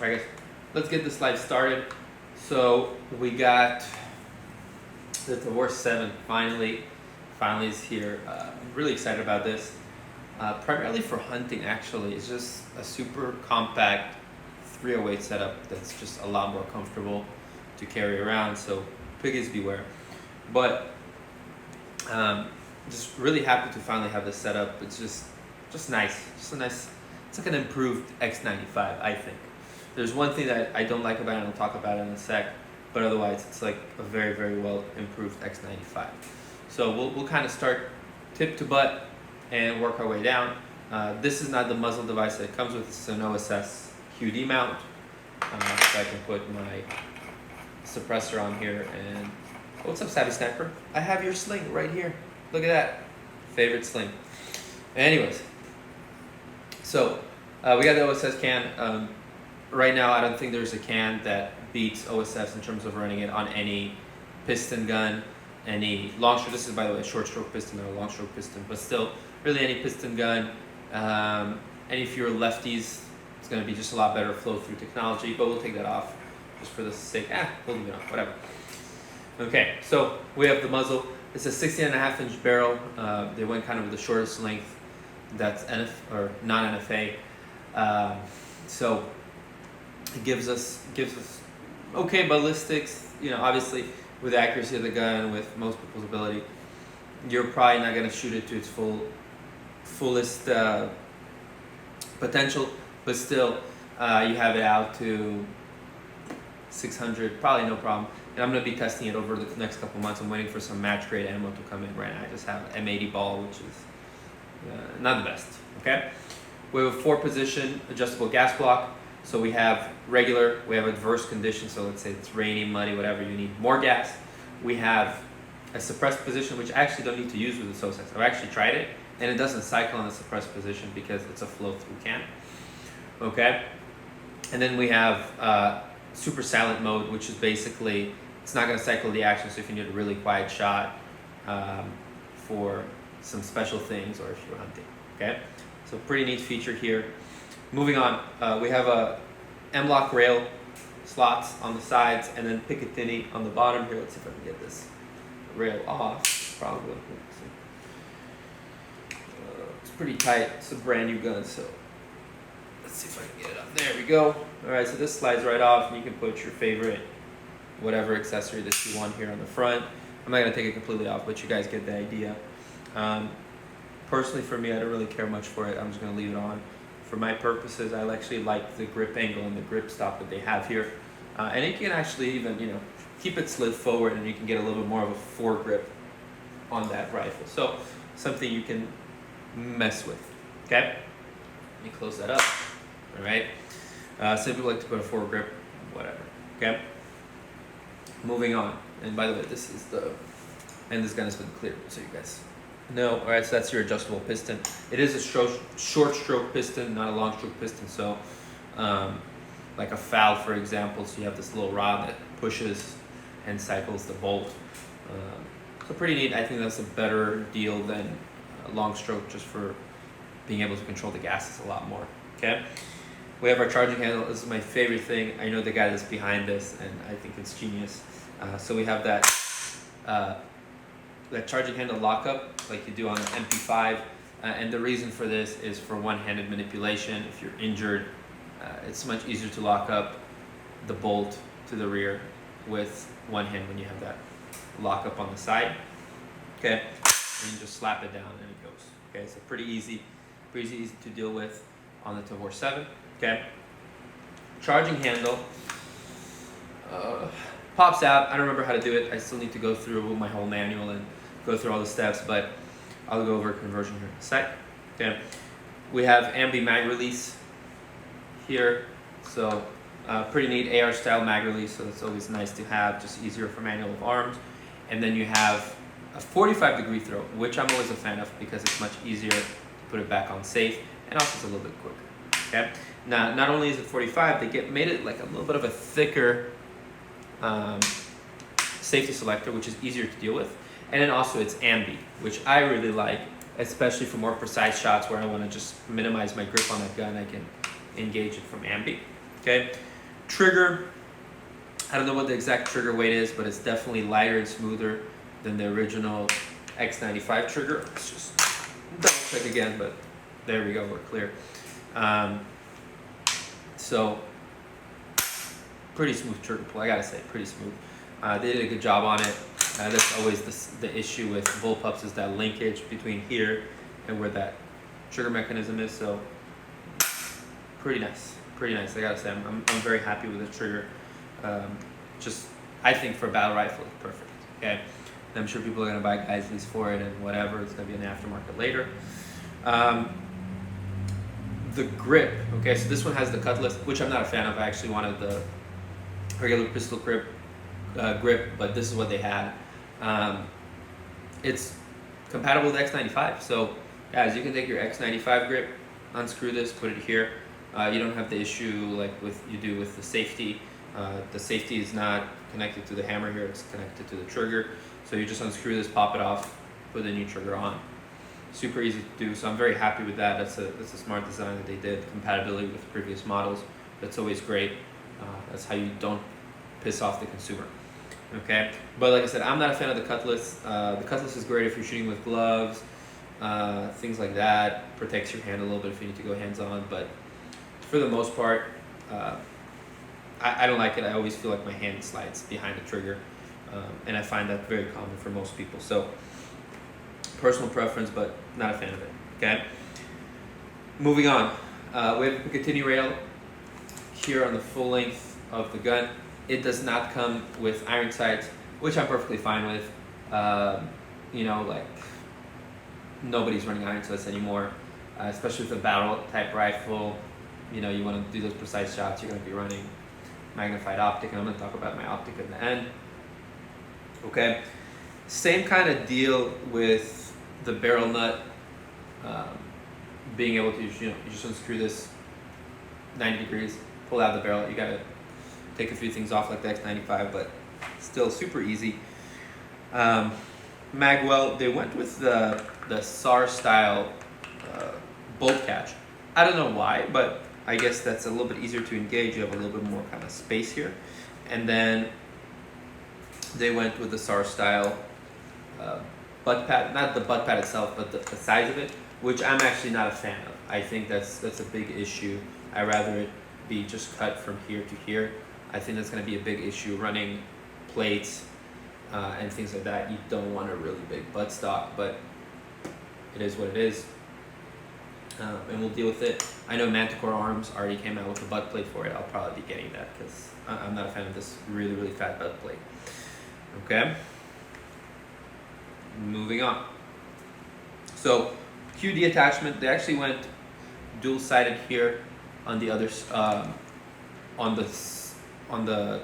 Alright guys, let's get this live started. So we got the Tavor 7 finally is here. I'm really excited about this. Primarily for hunting actually. It's just a super compact 308 setup that's just a lot more comfortable to carry around, so piggies beware. But just really happy to finally have this set up. It's just nice. Just a nice, it's like an improved X95, I think. There's one thing that I don't like about it, and I'll talk about it in a sec, but otherwise it's like a very, very well improved X95. So we'll kind of start tip to butt and work our way down. This is not the muzzle device that it comes with. It's an OSS QD mount. So I can put my suppressor on here and, what's up Savvy Sniper? I have your sling right here. Look at that. Favorite sling. Anyways, so we got the OSS can. Right now I don't think there's a can that beats OSS in terms of running it on any piston gun, any long stroke. This is, by the way, a short stroke piston, not a long stroke piston, but still really any piston gun. Any fewer lefties, it's going to be just a lot better flow through technology, but we'll take that off just for the sake. We'll leave it on, whatever. Okay, so we have the muzzle. It's a 16.5-inch barrel. They went kind of with the shortest length. That's NF or non-NFA. So it gives us okay ballistics. You know, obviously with the accuracy of the gun, with most people's ability, you're probably not going to shoot it to its fullest potential, but still you have it out to 600, probably no problem. And I'm going to be testing it over the next couple months. I'm waiting for some match grade ammo to come in right now. I just have an M80 ball, which is not the best. Okay, we have a 4-position adjustable gas block. So we have regular, we have adverse conditions. So let's say it's rainy, muddy, whatever, you need more gas. We have a suppressed position, which I actually don't need to use with the SOSAX. I've actually tried it, and it doesn't cycle in the suppressed position because it's a flow-through can. Okay, and then we have super silent mode, which is basically, it's not going to cycle the action, so if you need a really quiet shot for some special things or if you're hunting. Okay, so pretty neat feature here. Moving on, we have a M-Lok rail slots on the sides and then Picatinny on the bottom here. Let's see if I can get this rail off. Probably. It's pretty tight. It's a brand new gun, so let's see if I can get it up. There we go. All right, so this slides right off, and you can put your favorite whatever accessory that you want here on the front. I'm not going to take it completely off, but you guys get the idea. Personally, for me, I don't really care much for it. I'm just going to leave it on. For my purposes, I actually like the grip angle and the grip stop that they have here. And you can actually even, keep it slid forward, and you can get a little bit more of a foregrip on that rifle. So, something you can mess with. Okay? Let me close that up. All right? Some people like to put a foregrip, whatever. Okay? Moving on. And by the way, this is and this gun has been cleared, so you guys know. All right, so that's your adjustable piston. It is a short stroke piston, not a long stroke piston. So, like a FAL, for example, so you have this little rod that pushes and cycles the bolt. So pretty neat. I think that's a better deal than a long stroke, just for being able to control the gases a lot more. Okay. We have our charging handle. This is my favorite thing. I know the guy that's behind this, and I think it's genius. So we have that charging handle lockup, like you do on an MP5. And the reason for this is for one-handed manipulation. If you're injured, it's much easier to lock up the bolt to the rear with one hand when you have that lockup on the side. Okay, and you just slap it down and it goes. Okay, so pretty easy to deal with on the Tavor 7. Okay, charging handle pops out. I don't remember how to do it. I still need to go through my whole manual and go through all the steps, but I'll go over conversion here in a sec. Okay, we have ambi mag release here, so pretty neat AR style mag release, so that's always nice to have, just easier for manual of arms. And then you have a 45-degree throw, which I'm always a fan of because it's much easier to put it back on safe, and also it's a little bit quicker. Okay, now not only is it 45, they made it like a little bit of a thicker safety selector, which is easier to deal with. And then also it's ambi, which I really like, especially for more precise shots where I want to just minimize my grip on that gun. I can engage it from ambi. Okay, trigger. I don't know what the exact trigger weight is, but it's definitely lighter and smoother than the original X95 trigger. Let's just double check again, but there we go, we're clear. So pretty smooth trigger pull, I gotta say, pretty smooth. They did a good job on it. That's always the issue with bullpups, is that linkage between here and where that trigger mechanism is. So pretty nice, I gotta say. I'm very happy with the trigger. Just, I think for battle rifle, it's perfect. Okay, and I'm sure people are gonna buy Geisleys for it and whatever. It's gonna be an aftermarket later. The grip. Okay, so this one has the Cutlass, which I'm not a fan of. I actually wanted the regular pistol grip, but this is what they had. It's compatible with X95. So guys, you can take your X95 grip, unscrew this, put it here. You don't have the issue like you do with the safety. The safety is not connected to the hammer here, it's connected to the trigger. So you just unscrew this, pop it off, put the new trigger on. Super easy to do, so I'm very happy with that. That's a smart design that they did. Compatibility with previous models, that's always great. That's how you don't piss off the consumer. Okay, but like I said, I'm not a fan of the Cutlass. The Cutlass is great if you're shooting with gloves, things like that. Protects your hand a little bit if you need to go hands-on, but for the most part, I don't like it. I always feel like my hand slides behind the trigger, and I find that very common for most people. So personal preference, but not a fan of it. Okay, moving on. We have a Picatinny rail here on the full length of the gun. It does not come with iron sights, which I'm perfectly fine with. You know, like nobody's running iron sights anymore, especially with a battle type rifle. You know, you want to do those precise shots, you're going to be running magnified optic, and I'm going to talk about my optic in the end. Okay, same kind of deal with the barrel nut. Being able to, you just unscrew this 90 degrees, pull out the barrel. You got to take a few things off like the X95, but still super easy. Magwell, they went with the SAR style bolt catch. I don't know why, but I guess that's a little bit easier to engage. You have a little bit more kind of space here. And then they went with the SAR style butt pad, not the butt pad itself, but the size of it, which I'm actually not a fan of. I think that's a big issue. I'd rather it be just cut from here to here. I think that's going to be a big issue running plates and things like that. You don't want a really big butt stock, but it is what it is. And we'll deal with it. I know Manticore Arms already came out with a butt plate for it. I'll probably be getting that because I'm not a fan of this really, really fat butt plate. Okay. Moving on. So QD attachment, they actually went dual-sided here on the others, on the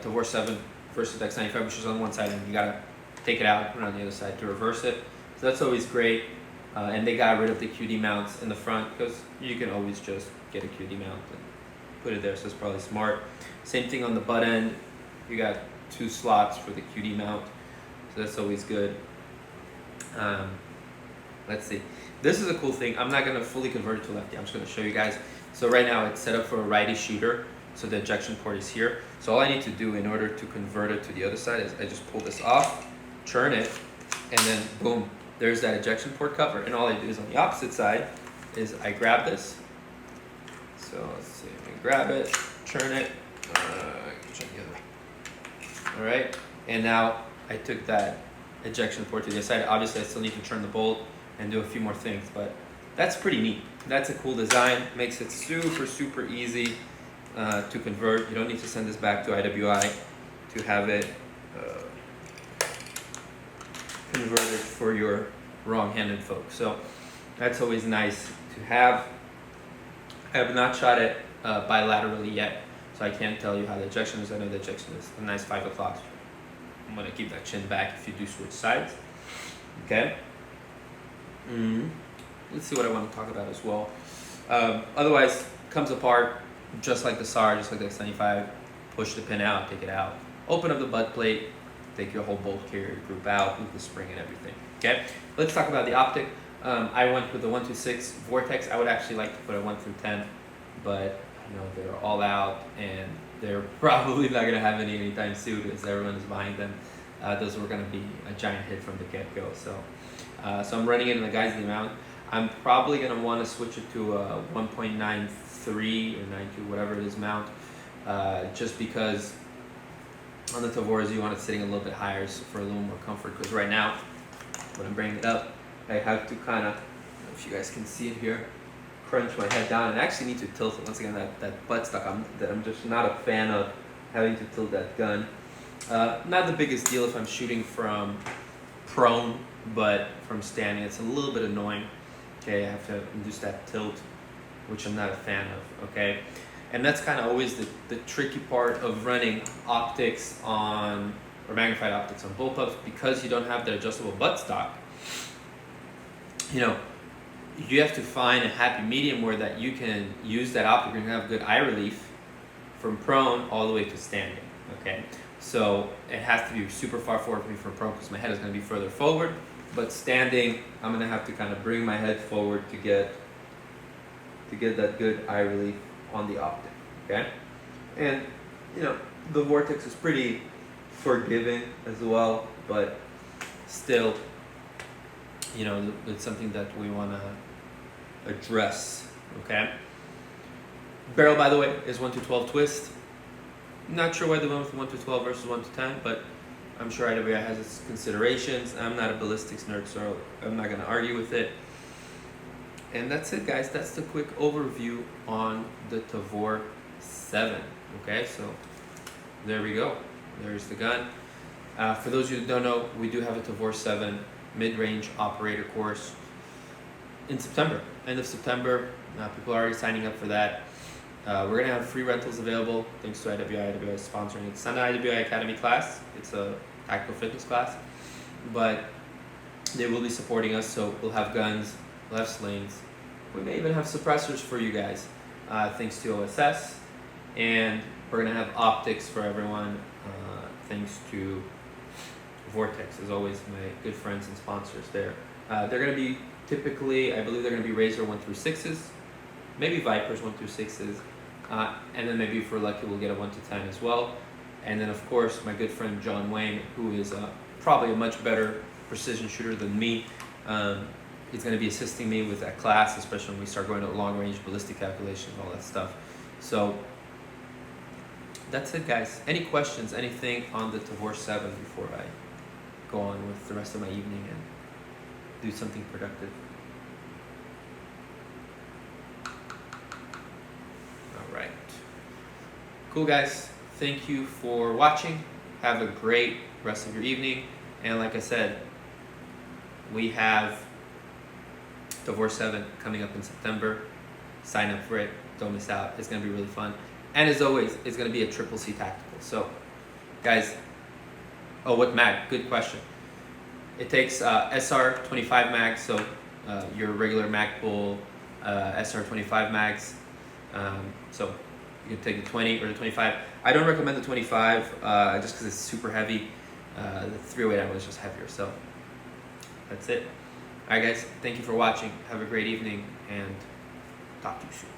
Tavor 7 versus the X95, which is on one side, and you gotta take it out, put it on the other side to reverse it. So that's always great. And they got rid of the QD mounts in the front because you can always just get a QD mount and put it there, so it's probably smart. Same thing on the butt end. You got 2 slots for the QD mount, so that's always good. Let's see. This is a cool thing. I'm not going to fully convert it to lefty. I'm just going to show you guys. So right now it's set up for a righty shooter, so the ejection port is here. So all I need to do in order to convert it to the other side is I just pull this off, turn it, and then boom, there's that ejection port cover. And all I do is on the opposite side is I grab this. So let's see, I grab it, turn it, turn the other way. All right, and now I took that ejection port to the other side. Obviously I still need to turn the bolt and do a few more things, but that's pretty neat. That's a cool design. Makes it super, super easy to convert. You don't need to send this back to IWI to have it converted for your wrong-handed folks. So that's always nice to have. I have not shot it bilaterally yet, so I can't tell you how the ejection is. I know the ejection is a nice 5 o'clock. I'm gonna keep that chin back if you do switch sides. Okay. Let's see what I want to talk about as well. Otherwise, comes apart just like the SAR, just like the X95. Push the pin out, take it out. Open up the butt plate, take your whole bolt carrier group out, move the spring and everything. Okay. Let's talk about the optic. I went with the 126 Vortex. I would actually like to put a 1 through 10, but you know, they're all out, and they're probably not going to have any anytime soon as everyone is buying them. Those were going to be a giant hit from the get-go. So I'm running it in the Geisley mount. I'm probably going to want to switch it to a 1.93 or 92, whatever it is mount, just because on the Tavors you want it sitting a little bit higher for a little more comfort. Because right now, when I'm bringing it up, I have to kind of, if you guys can see it here, crunch my head down, and I actually need to tilt it. Once again, that buttstock, I'm just not a fan of having to tilt that gun. Not the biggest deal if I'm shooting from prone, but from standing, it's a little bit annoying. Okay, I have to induce that tilt, which I'm not a fan of. Okay, and that's kind of always the tricky part of running optics on, or magnified optics on bullpups, because you don't have the adjustable buttstock. You know, you have to find a happy medium where that you can use that optic and have good eye relief from prone all the way to standing. Okay, so it has to be super far forward for me from prone because my head is going to be further forward, but standing I'm going to have to kind of bring my head forward to get that good eye relief on the optic. Okay, and you know, the vortex is pretty forgiving as well, but still, you know, it's something that we want to address. Okay, barrel, by the way, is 1 to 12 twist. Not sure why they went with 1 to 12 versus 1 to 10, but I'm sure IWI has its considerations. I'm not a ballistics nerd, so I'm not going to argue with it. And that's it, guys. That's the quick overview on the Tavor 7. Okay, so there we go. There's the gun. For those of you that don't know, we do have a Tavor 7 mid-range operator course in September. End of September. People are already signing up for that. We're going to have free rentals available thanks to IWI. IWI is sponsoring it. It's not an IWI Academy class. It's a tactical fitness class. But they will be supporting us, so we'll have guns, we'll have slings. We may even have suppressors for you guys, thanks to OSS. And we're going to have optics for everyone, thanks to Vortex, as always, my good friends and sponsors there. They're going to be typically, I believe they're going to be Razor 1 through 6s, maybe Vipers 1 through 6s, and then maybe if we're lucky we'll get a 1 to 10 as well. And then of course my good friend John Wayne, who is probably a much better precision shooter than me. He's going to be assisting me with that class, especially when we start going to long range ballistic calculations, all that stuff. So that's it, guys. Any questions, anything on the Tavor 7 before I go on with the rest of my evening and do something productive? All right. Cool, guys. Thank you for watching. Have a great rest of your evening. And like I said, we have Tavor 7 coming up in September. Sign up for it. Don't miss out. It's going to be really fun. And as always, it's going to be a triple C tactical. So, guys, oh, what mag? Good question. It takes SR25 mags, so your regular mag pull SR25 mags. So you can take the 20 or the 25. I don't recommend the 25 just because it's super heavy. The 308 ammo is just heavier. So that's it. All right, guys. Thank you for watching. Have a great evening, and talk to you soon.